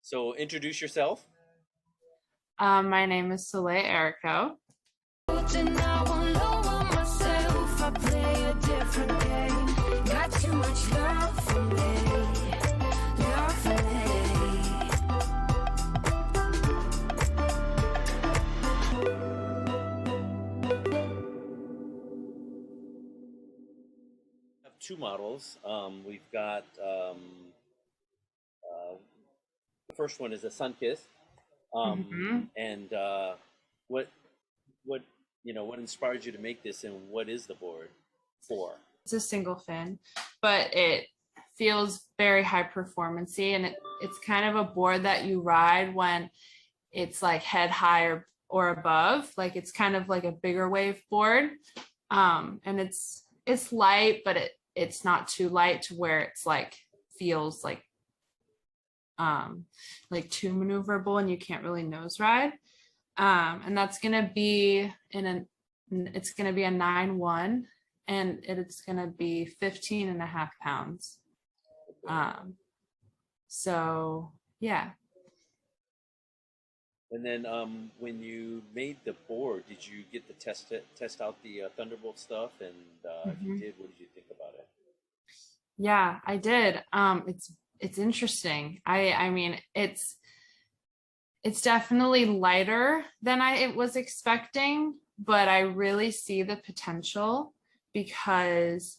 So introduce yourself. My name is Soleil Errico. We have two models. We've got the first one is a Sunkist. Mhm. And what what what inspired you to make this, and what is the board for? It's a single fin, but it feels very high performancy, and it's kind of a board that you ride when it's like head high or above. Like it's kind of like a bigger wave board. And it's light, but it's not too light to where it's like feels like too maneuverable and you can't really nose ride. And that's gonna be it's gonna be a 9-1, and it's gonna be 15.5 pounds. So yeah. And then when you made the board, did you get to test out the Thunderbolt stuff? And if you did, what did you think about it? Yeah, I did. It's interesting. I mean, it's definitely lighter than I was expecting, but I really see the potential because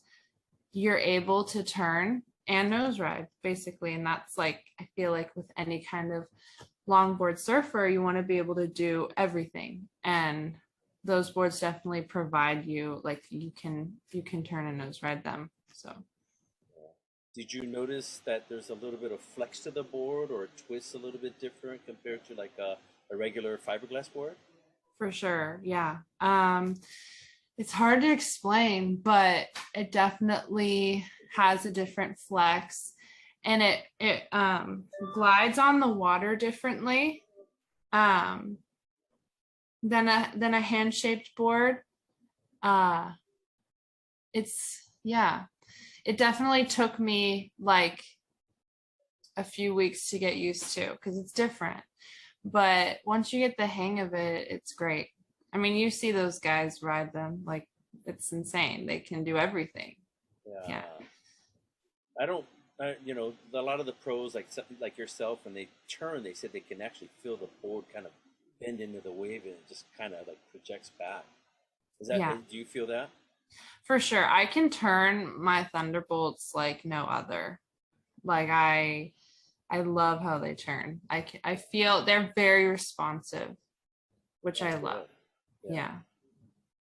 you're able to turn and nose ride basically. And that's like, I feel like with any kind of longboard surfer, you want to be able to do everything. And those boards definitely provide you, like you can turn and nose ride them. So Did you notice that there's a little bit of flex to the board, or a twist a little bit different compared to like a regular fiberglass board? for sure, yeah. It's hard to explain, but it definitely has a different flex, and it glides on the water differently than a hand shaped board. Uh, it's yeah. It definitely took me like a few weeks to get used to because it's different. But once you get the hang of it, it's great. I mean, you see those guys ride them, like it's insane. They can do everything. Yeah. Yeah. I don't. A lot of the pros, like yourself, when they turn, they said they can actually feel the board kind of bend into the wave, and it just kind of like projects back. Is that? Yeah, Do you feel that? for sure. I can turn my Thunderbolts like no other. Like I love how they turn. I feel they're very responsive, which That's I love. good. Yeah. Yeah.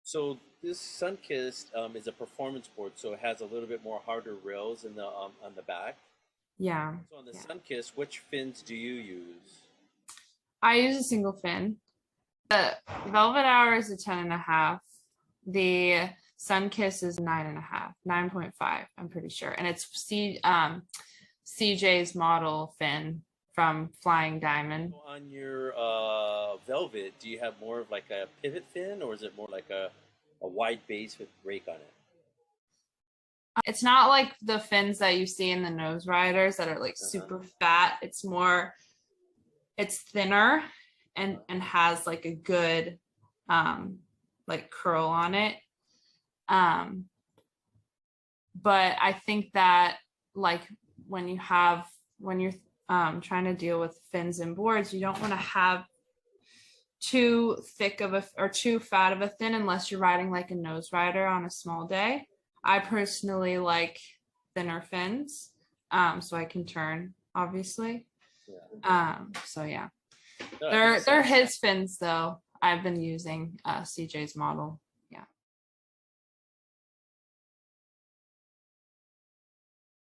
So this Sunkist is a performance board, so it has a little bit more harder rails in the on the back. Yeah. So on the Yeah. Sunkist, which fins do you use? I use a single fin. The Velvet Hour is a 10.5. The Sunkiss is 9.5, 9.5, I'm pretty sure. And it's CJ's model fin from Flying Diamond. So on your Velvet, do you have more of like a pivot fin, or is it more like a wide base with rake on it? It's not like the fins that you see in the nose riders that are like super fat. It's thinner and has like a good like curl on it. But I think that like when you're trying to deal with fins and boards, you don't want to have too thick of a or too fat of a fin unless you're riding like a nose rider on a small day. I personally like thinner fins, so I can turn obviously. Yeah. So yeah, No, that makes they're sense. his fins though. I've been using CJ's model.